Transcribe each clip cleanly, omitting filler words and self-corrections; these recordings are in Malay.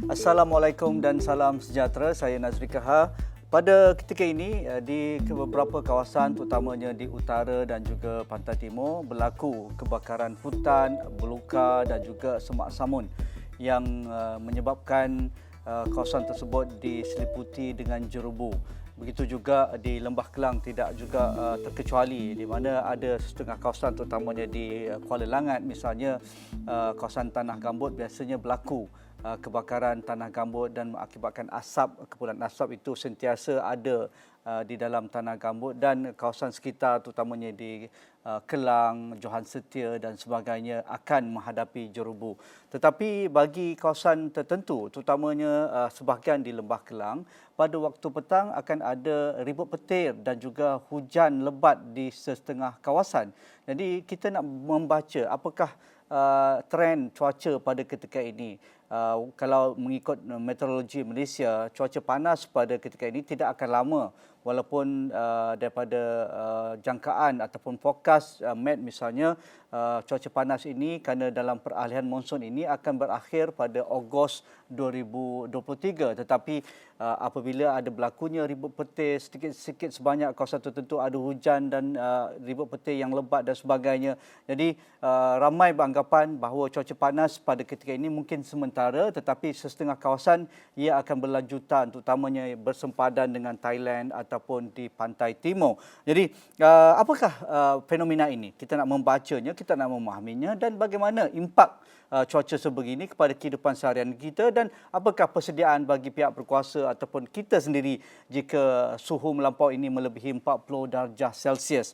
Assalamualaikum dan salam sejahtera. Saya Nazri Kahar. Pada ketika ini di beberapa kawasan terutamanya di utara dan juga pantai timur berlaku kebakaran hutan, belukar dan juga semak samun yang menyebabkan kawasan tersebut diseliputi dengan jerubu. Begitu juga di Lembah Kelang tidak juga terkecuali, di mana ada setengah kawasan terutamanya di Kuala Langat misalnya, kawasan tanah gambut biasanya berlaku kebakaran tanah gambut dan mengakibatkan asap, kepulan asap itu sentiasa ada di dalam tanah gambut dan kawasan sekitar terutamanya di Kelang, Johan Setia dan sebagainya akan menghadapi jerubu. Tetapi bagi kawasan tertentu terutamanya sebahagian di Lembah Kelang, pada waktu petang akan ada ribut petir dan juga hujan lebat di setengah kawasan. Jadi kita nak membaca apakah trend cuaca pada ketika ini. Kalau mengikut meteorologi Malaysia, cuaca panas pada ketika ini tidak akan lama walaupun daripada jangkaan ataupun forecast Met misalnya, cuaca panas ini kerana dalam peralihan monsun ini akan berakhir pada Ogos 2023, tetapi apabila ada berlakunya ribut petir sedikit-sedikit sebanyak kawasan tertentu ada hujan dan ribut petir yang lebat dan sebagainya. Jadi ramai beranggapan bahawa cuaca panas pada ketika ini mungkin sementara, tetapi setengah kawasan ia akan berlanjutan, terutamanya bersempadan dengan Thailand ataupun di pantai timur. Jadi apakah fenomena ini? Kita nak membacanya, kita nak memahaminya dan bagaimana impak cuaca sebegini kepada kehidupan seharian kita dan apakah persediaan bagi pihak berkuasa ataupun kita sendiri jika suhu melampau ini melebihi 40 darjah Celsius.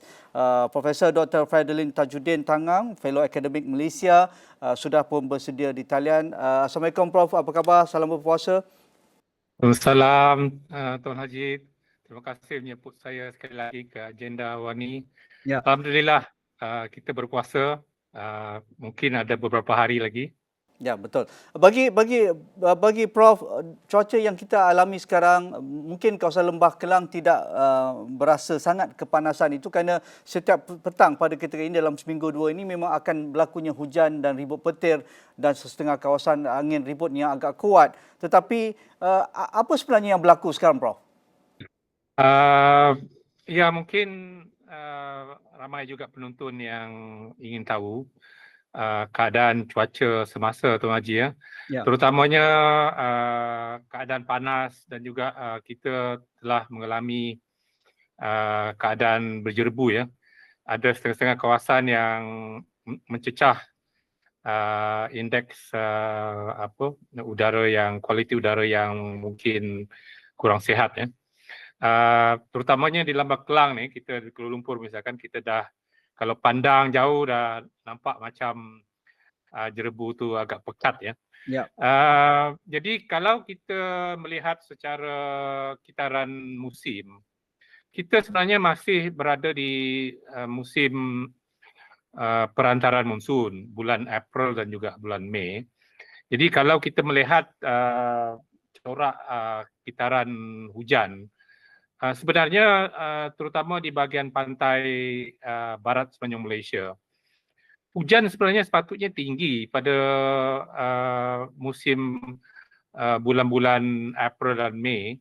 Profesor Dr. Fadlin Tajuddin Tangang, Fellow Akademik Malaysia, sudah pun bersedia di talian. Assalamualaikum Prof, apa khabar? Salam berpuasa. Assalamualaikum Tuan Haji. Terima kasih menyebut saya sekali lagi ke agenda Wani. Ya. Alhamdulillah kita berpuasa. Mungkin ada beberapa hari lagi. Ya, betul. Bagi Prof, cuaca yang kita alami sekarang, mungkin kawasan Lembah Kelang tidak berasa sangat kepanasan itu kerana setiap petang pada ketika ini dalam seminggu dua ini memang akan berlakunya hujan dan ribut petir dan setengah kawasan angin ribut yang agak kuat. Tetapi apa sebenarnya yang berlaku sekarang, Prof? Ya, mungkin ramai juga penonton yang ingin tahu keadaan cuaca semasa Tuan Haji ya. Terutamanya keadaan panas dan juga kita telah mengalami keadaan berjerubu ya. Ada setengah-setengah kawasan yang mencecah indeks udara yang kualiti udara yang mungkin kurang sihat ya. Terutamanya di Lembah Kelang ni, kita di Kuala Lumpur misalkan, kita dah kalau pandang jauh dah nampak macam jerebu tu agak pekat ya. Jadi kalau kita melihat secara kitaran musim, kita sebenarnya masih berada di musim perantaran monsun, bulan April dan juga bulan Mei. Jadi kalau kita melihat corak kitaran hujan, sebenarnya terutama di bahagian pantai barat semenanjung Malaysia, hujan sebenarnya sepatutnya tinggi pada musim bulan-bulan April dan Mei,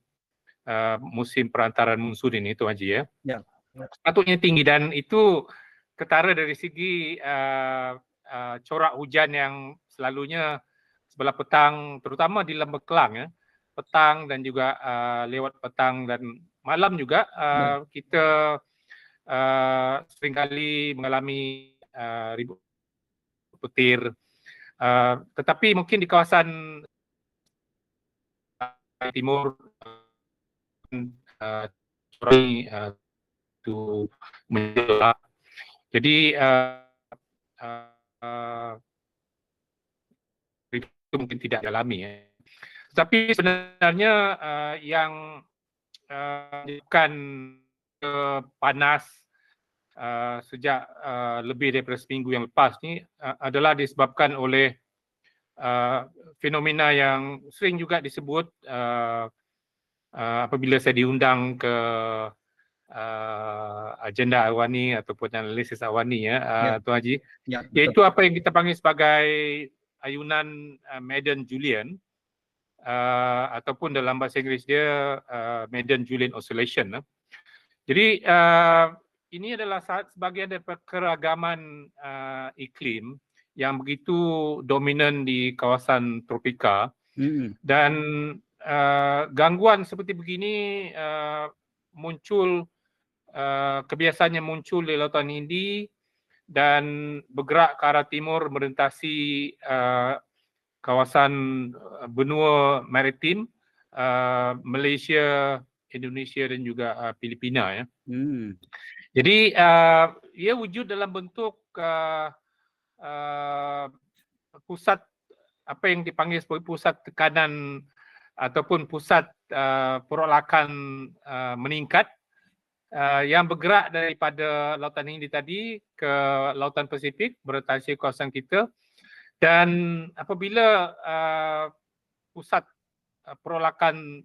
musim perantaran monsun ini Tuan Haji ya. Sepatutnya tinggi dan itu ketara dari segi corak hujan yang selalunya sebelah petang, terutama di Lembah Kelang ya, petang dan juga lewat petang dan malam juga kita seringkali mengalami ribut petir. Tetapi mungkin di kawasan timur corak itu menjelak. Jadi itu mungkin tidak dialami ya. Tetapi sebenarnya yang menyebabkan panas sejak lebih daripada seminggu yang lepas ni adalah disebabkan oleh fenomena yang sering juga disebut apabila saya diundang ke agenda Awani ataupun analisis Awani ya, Tuan Haji, iaitu apa yang kita panggil sebagai ayunan Madden-Julian. ataupun dalam bahasa Inggeris dia Madden-Julian Oscillation. Jadi ini adalah sebahagian daripada keragaman iklim yang begitu dominan di kawasan tropika. Dan gangguan seperti begini muncul, kebiasaannya muncul di Lautan Hindi dan bergerak ke arah timur merentasi kawasan benua maritim Malaysia, Indonesia dan juga Filipina ya. Jadi ia wujud dalam bentuk pusat apa yang dipanggil sebagai pusat tekanan ataupun pusat perolakan meningkat yang bergerak daripada Lautan Hindi tadi ke Lautan Pasifik merentasi kawasan kita. Dan apabila pusat perolakan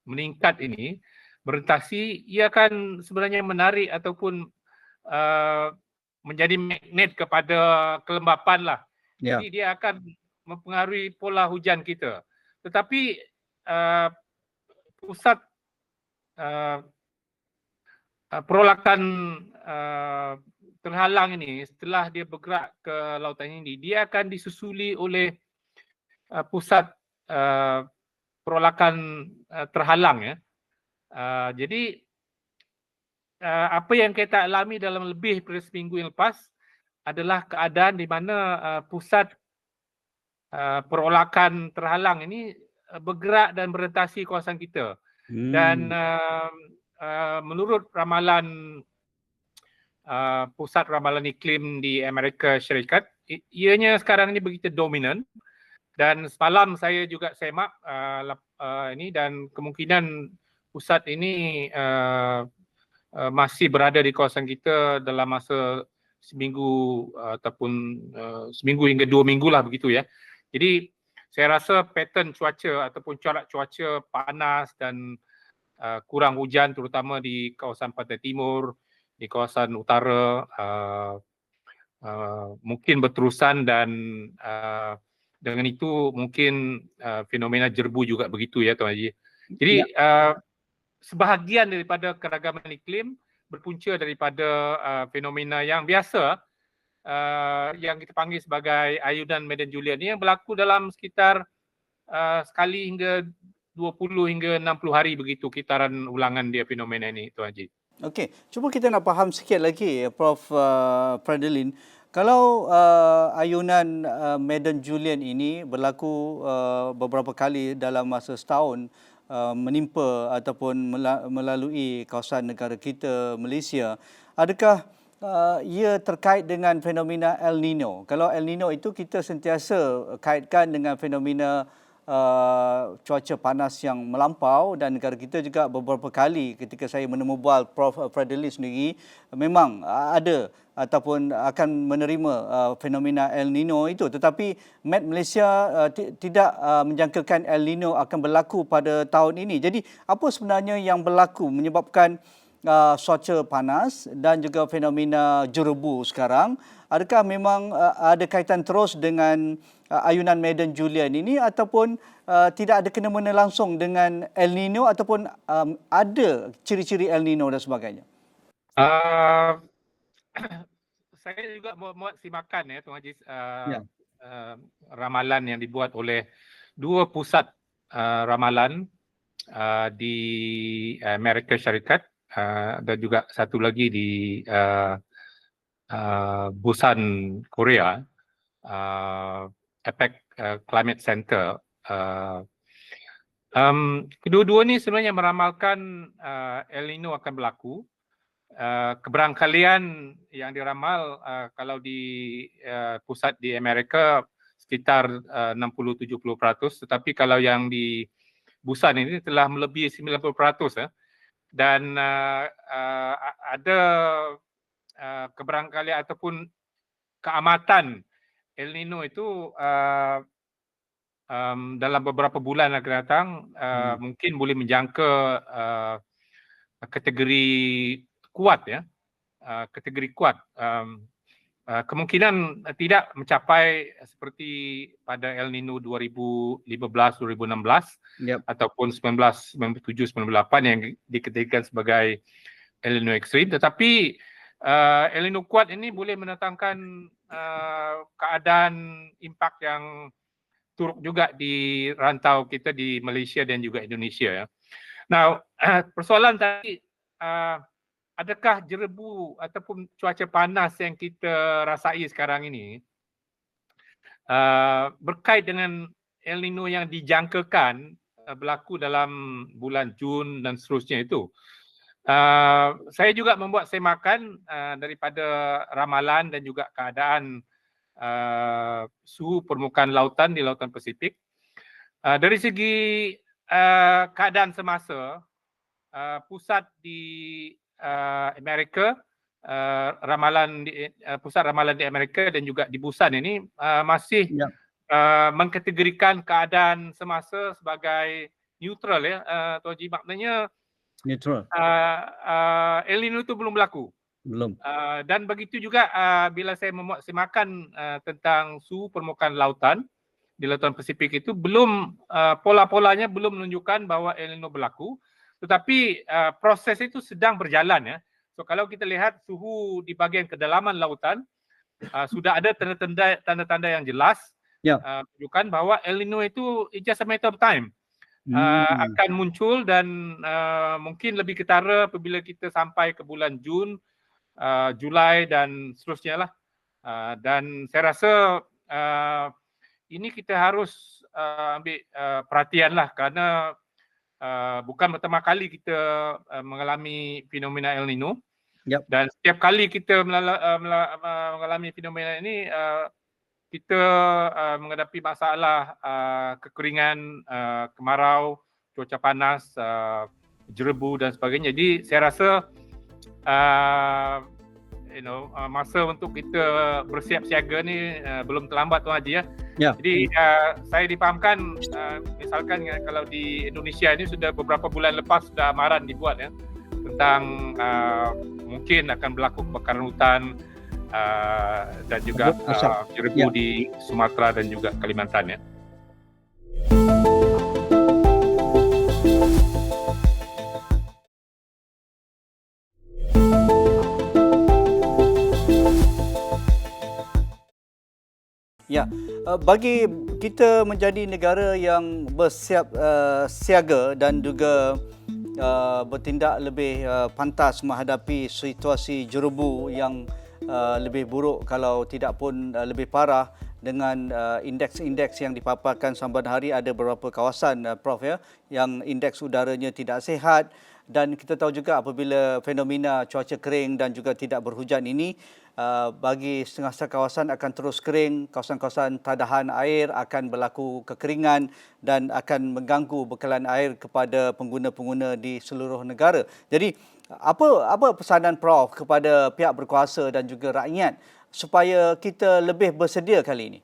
meningkat ini merentasi, ia akan sebenarnya menarik ataupun menjadi magnet kepada kelembapan lah. Jadi dia akan mempengaruhi pola hujan kita. Tetapi pusat perolakan terhalang ini setelah dia bergerak ke Lautan Hindi, dia akan disusuli oleh pusat perolakan terhalang ya. Jadi apa yang kita alami dalam lebih dari seminggu yang lepas adalah keadaan di mana pusat perolakan terhalang ini bergerak dan merentasi kawasan kita. Dan menurut ramalan pusat ramalan iklim di Amerika Syarikat, ianya sekarang ini begitu dominan. Dan semalam saya juga semak ini dan kemungkinan pusat ini masih berada di kawasan kita dalam masa seminggu ataupun seminggu hingga 2 minggu lah begitu ya. Jadi saya rasa pattern cuaca ataupun corak cuaca panas dan kurang hujan terutama di kawasan pantai timur, di kawasan utara mungkin berterusan dan dengan itu mungkin fenomena jerbu juga begitu ya Tuan Haji. Jadi sebahagian daripada keragaman iklim berpunca daripada fenomena yang biasa yang kita panggil sebagai ayunan Madden-Julian ini yang berlaku dalam sekitar sekali hingga 20 hingga 60 hari begitu kitaran ulangan dia fenomena ini Tuan Haji. Okey, cuba kita nak faham sikit lagi Prof Fridolin. Kalau ayunan Madden-Julian ini berlaku beberapa kali dalam masa setahun menimpa ataupun melalui kawasan negara kita Malaysia, adakah ia terkait dengan fenomena El Nino? Kalau El Nino itu kita sentiasa kaitkan dengan fenomena cuaca panas yang melampau dan negara kita juga beberapa kali ketika saya menemubual Prof Fridolin sendiri memang ada ataupun akan menerima fenomena El Nino itu, tetapi Met Malaysia tidak menjangkakan El Nino akan berlaku pada tahun ini. Jadi apa sebenarnya yang berlaku menyebabkan cuaca panas dan juga fenomena jerebu sekarang? Adakah memang ada kaitan terus dengan ayunan Madden-Julian ini ataupun tidak ada kena-mena langsung dengan El Nino ataupun ada ciri-ciri El Nino dan sebagainya? Saya juga buat simakan ya Tuan Haji ramalan yang dibuat oleh dua pusat ramalan di Amerika Syarikat dan juga satu lagi di Busan, Korea, APEC Climate Center. Kedua-dua ni sebenarnya meramalkan El Nino akan berlaku. Keberangkalian yang diramal kalau di pusat di Amerika sekitar 60-70%, tetapi kalau yang di Busan ini telah melebihi 90%. Dan ada keberangkalian ataupun keamatan El Nino itu dalam beberapa bulan akan datang mungkin boleh menjangka kategori kuat ya, kategori kuat. kemungkinan tidak mencapai seperti pada El Nino 2015-2016 Yep. ataupun 1997-98 yang diketikkan sebagai El Nino ekstrim, tetapi El Nino kuat ini boleh mendatangkan keadaan impak yang turut juga di rantau kita di Malaysia dan juga Indonesia ya. Nah, persoalan tadi adakah jerebu ataupun cuaca panas yang kita rasai sekarang ini berkait dengan El Nino yang dijangkakan berlaku dalam bulan Jun dan seterusnya itu. Saya juga membuat semakan daripada ramalan dan juga keadaan suhu permukaan lautan di Lautan Pasifik. Dari segi keadaan semasa, pusat di Amerika, pusat ramalan di Amerika dan juga di Busan ini masih mengkategorikan keadaan semasa sebagai neutral ya, Tuan Haji, maknanya Neutral. El Nino itu belum berlaku. Belum. Dan begitu juga bila saya memuat semakan tentang suhu permukaan lautan di Lautan Pasifik itu, belum pola-polanya belum menunjukkan bahawa El Nino berlaku, tetapi proses itu sedang berjalan ya. So kalau kita lihat suhu di bahagian kedalaman lautan, sudah ada tanda-tanda yang jelas menunjukkan bahawa El Nino itu it's just a matter of time. Akan muncul dan mungkin lebih ketara apabila kita sampai ke bulan Jun, Julai dan seterusnya lah. Dan saya rasa ini kita harus ambil perhatian lah, kerana bukan pertama kali kita mengalami fenomena El Nino. Dan setiap kali kita mengalami fenomena ini, kita menghadapi masalah kekeringan, kemarau, cuaca panas, jerebu dan sebagainya. Jadi saya rasa masa untuk kita bersiap siaga ni belum terlambat, Tuan Haji ya. Jadi saya difahamkan misalkan kalau di Indonesia ini sudah beberapa bulan lepas sudah amaran dibuat ya tentang mungkin akan berlaku kebakaran hutan dan juga jerebu di Sumatera dan juga Kalimantan ya. Ya, bagi kita menjadi negara yang bersiap siaga dan juga bertindak lebih pantas menghadapi situasi jerebu yang lebih buruk, kalau tidak pun lebih parah, dengan indeks-indeks yang dipaparkan sambutan hari. Ada beberapa kawasan, Prof ya, yang indeks udaranya tidak sihat, dan kita tahu juga apabila fenomena cuaca kering dan juga tidak berhujan ini, bagi setengah-setengah kawasan akan terus kering, kawasan-kawasan tadahan air akan berlaku kekeringan dan akan mengganggu bekalan air kepada pengguna-pengguna di seluruh negara. Jadi apa pesanan Prof kepada pihak berkuasa dan juga rakyat supaya kita lebih bersedia kali ini?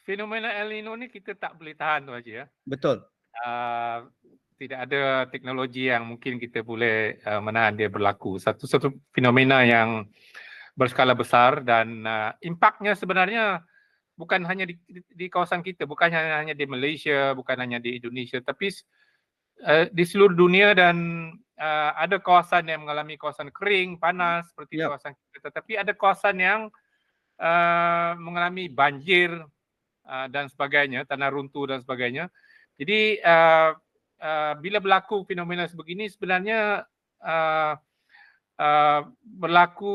Fenomena El Nino ni kita tak boleh tahan, Tuan Haji ya. Betul. Tidak ada teknologi yang mungkin kita boleh menahan dia berlaku. Satu fenomena yang berskala besar dan impaknya sebenarnya bukan hanya di kawasan kita, bukan hanya di Malaysia, bukan hanya di Indonesia, tapi di seluruh dunia. Dan ada kawasan yang mengalami kawasan kering, panas seperti kawasan kita, tetapi ada kawasan yang mengalami banjir dan sebagainya, tanah runtuh dan sebagainya. Jadi bila berlaku fenomena sebegini, sebenarnya berlaku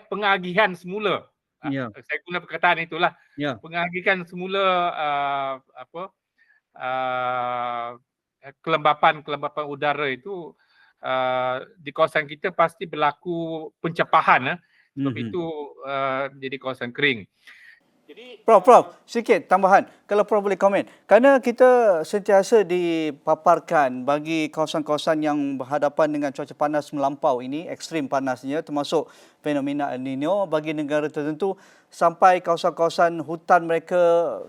pengagihan semula. Saya guna perkataan itulah. Pengagihan semula kelembapan udara itu di kawasan kita pasti berlaku pencapahan. Sebab itu jadi kawasan kering. Jadi, Prof, sikit tambahan. Kalau Prof boleh komen. Kerana kita sentiasa dipaparkan bagi kawasan-kawasan yang berhadapan dengan cuaca panas melampau ini, ekstrim panasnya, termasuk fenomena El Nino, bagi negara tertentu sampai kawasan-kawasan hutan mereka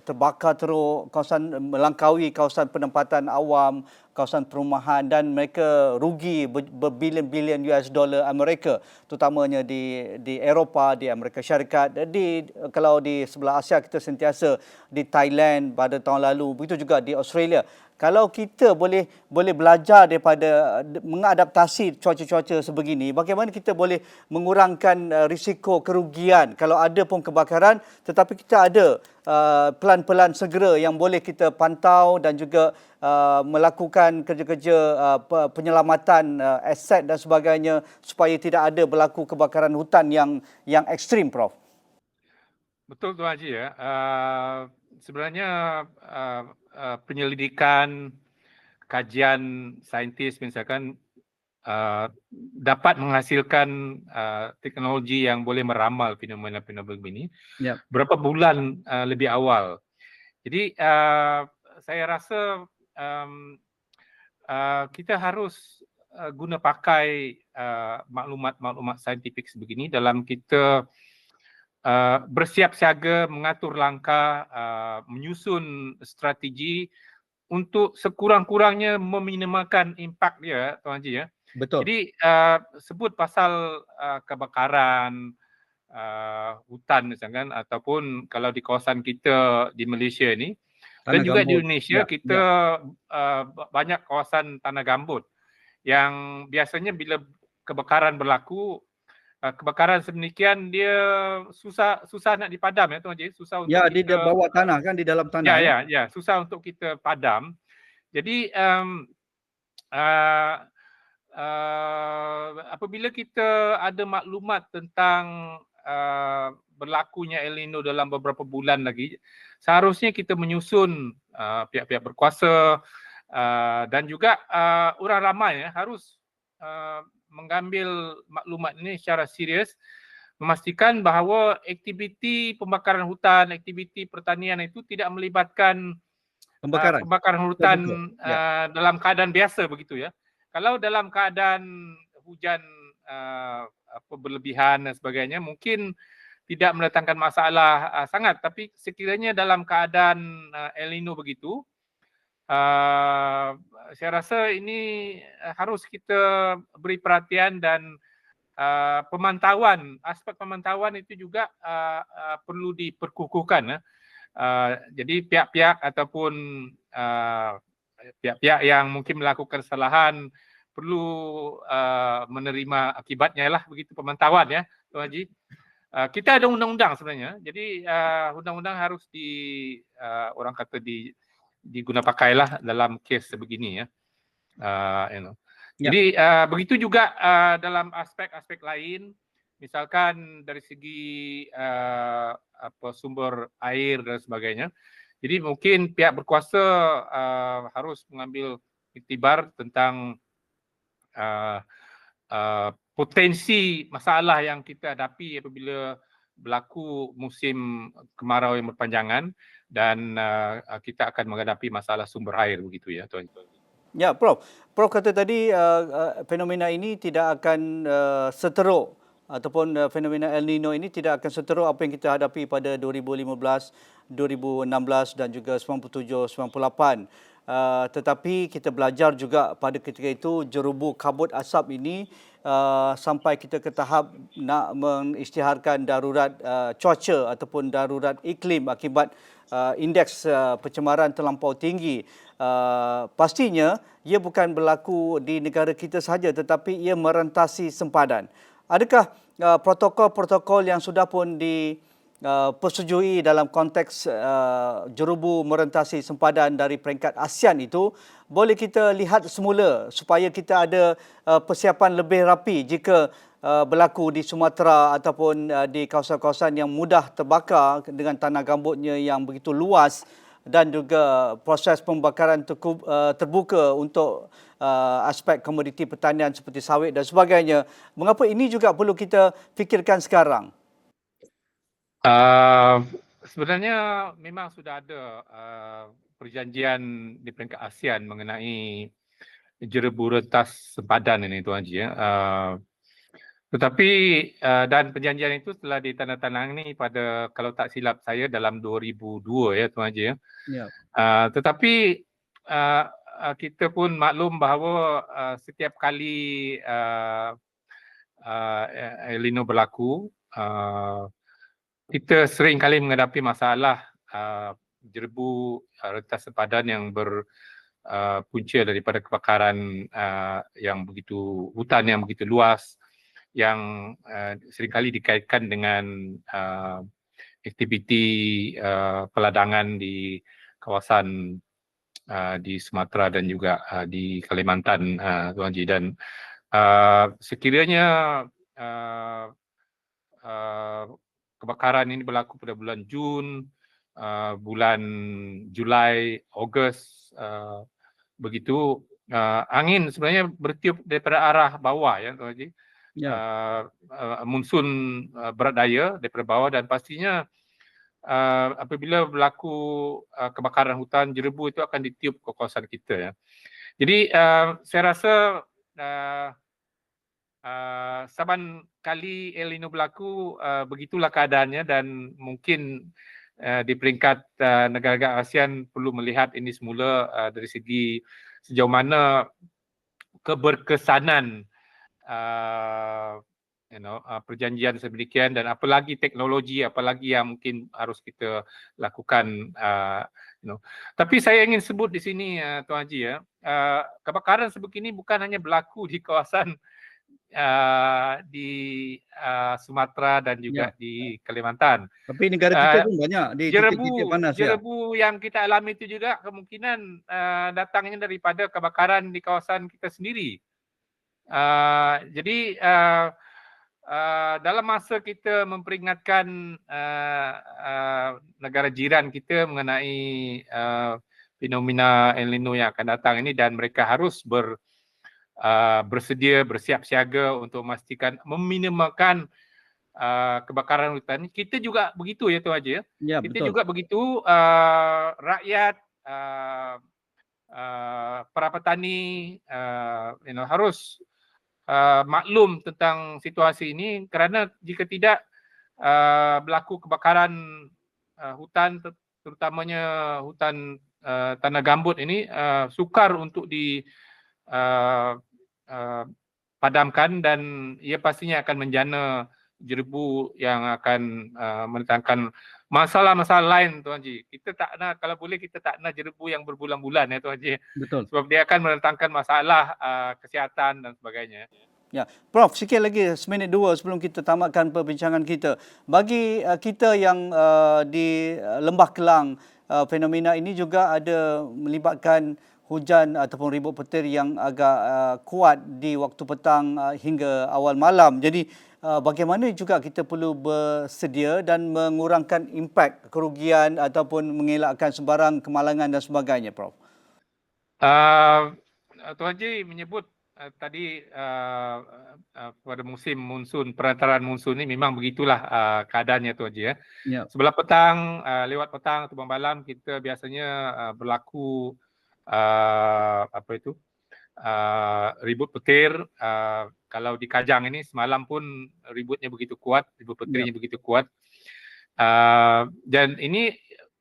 terbakar teruk, kawasan melangkaui kawasan penempatan awam, kawasan perumahan, dan mereka rugi berbilion-bilion US dollar Amerika, terutamanya di Eropah, di Amerika Syarikat, kalau di sebelah Asia kita sentiasa di Thailand pada tahun lalu, begitu juga di Australia. Kalau kita boleh belajar daripada mengadaptasi cuaca-cuaca sebegini, bagaimana kita boleh mengurangkan risiko kerugian kalau ada pun kebakaran, tetapi kita ada pelan-pelan segera yang boleh kita pantau dan juga melakukan kerja-kerja penyelamatan aset dan sebagainya supaya tidak ada berlaku kebakaran hutan yang ekstrim, Prof. Betul Tuan Haji ya. Sebenarnya penyelidikan, kajian saintis misalkan dapat menghasilkan teknologi yang boleh meramal fenomena-fenomena begini berapa bulan lebih awal. Jadi saya rasa kita harus guna pakai maklumat-maklumat saintifik sebegini dalam kita bersiap siaga, mengatur langkah, menyusun strategi untuk sekurang-kurangnya meminimalkan impak dia, Tuan Haji ya. Betul. Jadi sebut pasal kebakaran hutan misalkan, ataupun kalau di kawasan kita di Malaysia ni dan juga di Indonesia kita banyak kawasan tanah gambut yang biasanya bila kebakaran berlaku, kebakaran sedemikian dia susah nak dipadam ya Tuan Haji, susah untuk kita di bawah tanah kan, di dalam tanah ya, susah untuk kita padam. Jadi apabila kita ada maklumat tentang berlakunya El Nino dalam beberapa bulan lagi, seharusnya kita menyusun pihak-pihak berkuasa dan juga orang ramai harus mengambil maklumat ini secara serius, memastikan bahawa aktiviti pembakaran hutan, aktiviti pertanian itu tidak melibatkan pembakaran hutan dalam keadaan biasa begitu ya. Kalau dalam keadaan hujan berlebihan dan sebagainya mungkin tidak mendatangkan masalah sangat, tapi sekiranya dalam keadaan El Nino begitu, saya rasa ini harus kita beri perhatian dan pemantauan, aspek pemantauan itu juga perlu diperkukuhkan. Jadi pihak-pihak ataupun pihak-pihak yang mungkin melakukan kesalahan perlu menerima akibatnya lah, begitu pemantauan ya Tuan Haji. Kita ada undang-undang sebenarnya, jadi undang-undang harus orang kata diguna pakailah dalam kes sebegini ya. Jadi begitu juga dalam aspek-aspek lain, misalkan dari segi sumber air dan sebagainya. Jadi mungkin pihak berkuasa harus mengambil iktibar tentang potensi masalah yang kita hadapi apabila berlaku musim kemarau yang berpanjangan dan kita akan menghadapi masalah sumber air begitu ya Tuan. Ya, Prof. Prof kata tadi fenomena ini tidak akan seteruk ataupun fenomena El Nino ini tidak akan seteruk apa yang kita hadapi pada 2015, 2016 dan juga 97, 98. Tetapi kita belajar juga pada ketika itu jerubu kabut asap ini sampai kita ke tahap nak mengisytiharkan darurat cuaca ataupun darurat iklim akibat indeks pencemaran terlampau tinggi. Pastinya ia bukan berlaku di negara kita sahaja tetapi ia merentasi sempadan. Adakah protokol-protokol yang sudah pun dipersetujui dalam konteks jerubu merentasi sempadan dari peringkat ASEAN itu boleh kita lihat semula supaya kita ada persiapan lebih rapi jika berlaku di Sumatera ataupun di kawasan-kawasan yang mudah terbakar dengan tanah gambutnya yang begitu luas dan juga proses pembakaran terbuka untuk aspek komoditi pertanian seperti sawit dan sebagainya. Mengapa ini juga perlu kita fikirkan sekarang? Sebenarnya memang sudah ada perjanjian di peringkat ASEAN mengenai jerubu rentas sempadan ini Tuan Haji ya. Tetapi dan perjanjian itu telah ditandatangani pada, kalau tak silap saya, dalam 2002 ya Tuan Haji ya. Ya. Tetapi kita pun maklum bahawa setiap kali El Nino berlaku, kita sering kali menghadapi masalah jerebu rentas sempadan yang berpunca daripada kebakaran yang begitu, hutan yang begitu luas, yang seringkali dikaitkan dengan aktiviti peladangan di kawasan di Sumatera dan juga di Kalimantan, Tuan Haji. Dan sekiranya kebakaran ini berlaku pada bulan Jun, bulan Julai, Ogos, begitu, angin sebenarnya bertiup daripada arah bawah ya Tuan Haji. Ya. Monsun berat daya daripada bawah, dan pastinya apabila berlaku kebakaran hutan, jerebu itu akan ditiup ke kawasan kita ya. Jadi saya rasa saban kali El Nino berlaku, begitulah keadaannya, dan mungkin di peringkat negara-negara ASEAN perlu melihat ini semula dari segi sejauh mana keberkesanan perjanjian sedemikian, dan apalagi teknologi, apalagi yang mungkin harus kita lakukan. Tapi saya ingin sebut di sini Tuan Haji ya, kebakaran sebegini bukan hanya berlaku di kawasan di Sumatera dan juga di Kalimantan. Tapi negara kita pun banyak di titik-titik panas ya. Jerebu yang kita alami itu juga kemungkinan datangnya daripada kebakaran di kawasan kita sendiri. Jadi dalam masa kita memperingatkan negara jiran kita mengenai fenomena El Nino yang akan datang ini, dan mereka harus bersedia, bersiap siaga untuk memastikan meminimalkan kebakaran hutan. Kita juga begitu ya Tuan Haji ya. Ya, kita betul. juga begitu, rakyat, para petani harus maklum tentang situasi ini, kerana jika tidak berlaku kebakaran hutan, terutamanya hutan tanah gambut ini, sukar untuk dipadamkan, dan ia pastinya akan menjana jerebu yang akan mendatangkan masalah-masalah lain Tuan Haji. Kita tak nak, kalau boleh kita tak nak jerebu yang berbulan-bulan ya Tuan Haji. Betul. Sebab dia akan mendatangkan masalah kesihatan dan sebagainya. Ya, Prof, sikit lagi seminit dua sebelum kita tamatkan perbincangan kita. Bagi kita yang di Lembah Kelang, fenomena ini juga ada melibatkan hujan ataupun ribut petir yang agak kuat di waktu petang hingga awal malam. Jadi bagaimana juga kita perlu bersedia dan mengurangkan impak kerugian ataupun mengelakkan sebarang kemalangan dan sebagainya, Prof? Tuan Haji menyebut tadi pada musim monsun, perantaraan monsun ini memang begitulah keadaannya Tuan Haji ya. Ya. Sebelah petang, lewat petang atau malam, kita biasanya berlaku ribut petir. Kalau di Kajang ini semalam pun ributnya begitu kuat, ribut petirnya begitu kuat. Dan ini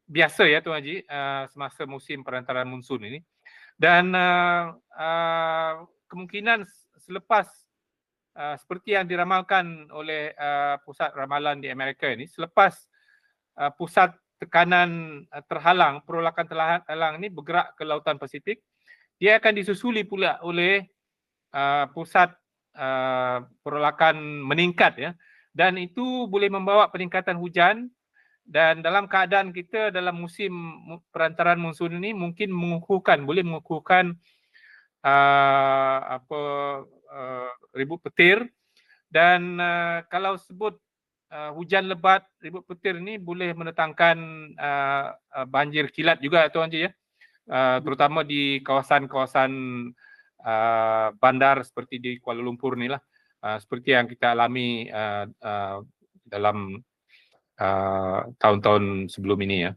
biasa ya Tuan Haji semasa musim perantaraan monsun ini. Dan kemungkinan selepas seperti yang diramalkan oleh pusat ramalan di Amerika ini, selepas pusat tekanan terhalang, perolakan terhalang ini bergerak ke Lautan Pasifik, dia akan disusuli pula oleh pusat perolakan meningkat ya, dan itu boleh membawa peningkatan hujan. Dan dalam keadaan kita dalam musim perantaraan monsun ini mungkin boleh mengukuhkan ribut petir. Dan kalau sebut hujan lebat, ribut petir ini boleh mendatangkan banjir kilat juga Tuan Haji ya, terutama di kawasan-kawasan bandar seperti di Kuala Lumpur ni lah, seperti yang kita alami dalam tahun-tahun sebelum ini ya.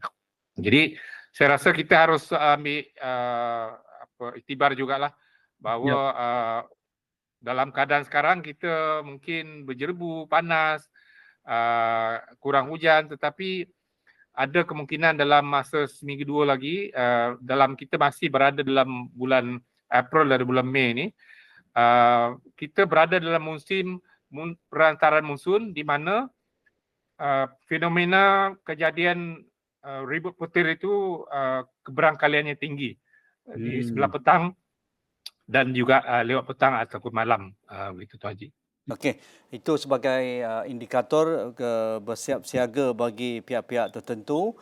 Jadi saya rasa kita harus ambil iktibar jugalah bahawa dalam keadaan sekarang kita mungkin berjerebu, panas, kurang hujan, tetapi ada kemungkinan dalam masa seminggu dua lagi, dalam kita masih berada dalam bulan April dan bulan Mei ni, kita berada dalam musim perantaran monsun di mana fenomena kejadian ribut petir itu keberangkaliannya tinggi di sebelah petang dan juga lewat petang ataupun malam, begitu Tuan Haji. Okey, itu sebagai indikator bersiap siaga bagi pihak-pihak tertentu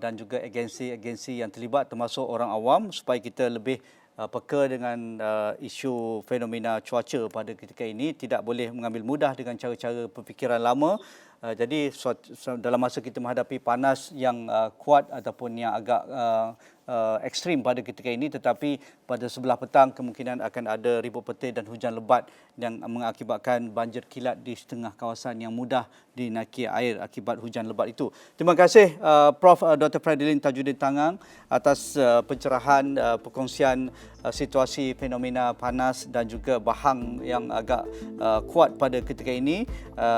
dan juga agensi-agensi yang terlibat termasuk orang awam supaya kita lebih peka dengan isu fenomena cuaca pada ketika ini, tidak boleh mengambil mudah dengan cara-cara berfikiran lama. Jadi dalam masa kita menghadapi panas yang kuat ataupun yang agak ekstrim pada ketika ini, tetapi pada sebelah petang kemungkinan akan ada ribut petir dan hujan lebat yang mengakibatkan banjir kilat di setengah kawasan yang mudah dinaiki air akibat hujan lebat itu. Terima kasih Prof. Dr. Fredilyn Tajuddin Tangang atas pencerahan perkongsian situasi fenomena panas dan juga bahang yang agak kuat pada ketika ini,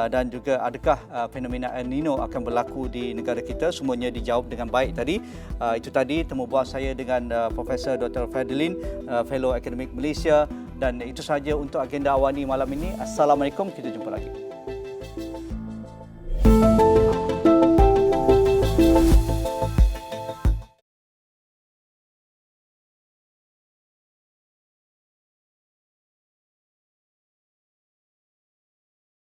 dan juga adakah fenomena El Nino akan berlaku di negara kita. Semuanya dijawab dengan baik tadi. Itu tadi temu bual saya dengan Profesor Dr. Fredilyn, Fellow Akademik Malaysia, dan itu sahaja untuk agenda Awani malam ini. Assalamualaikum, kita jumpa lagi.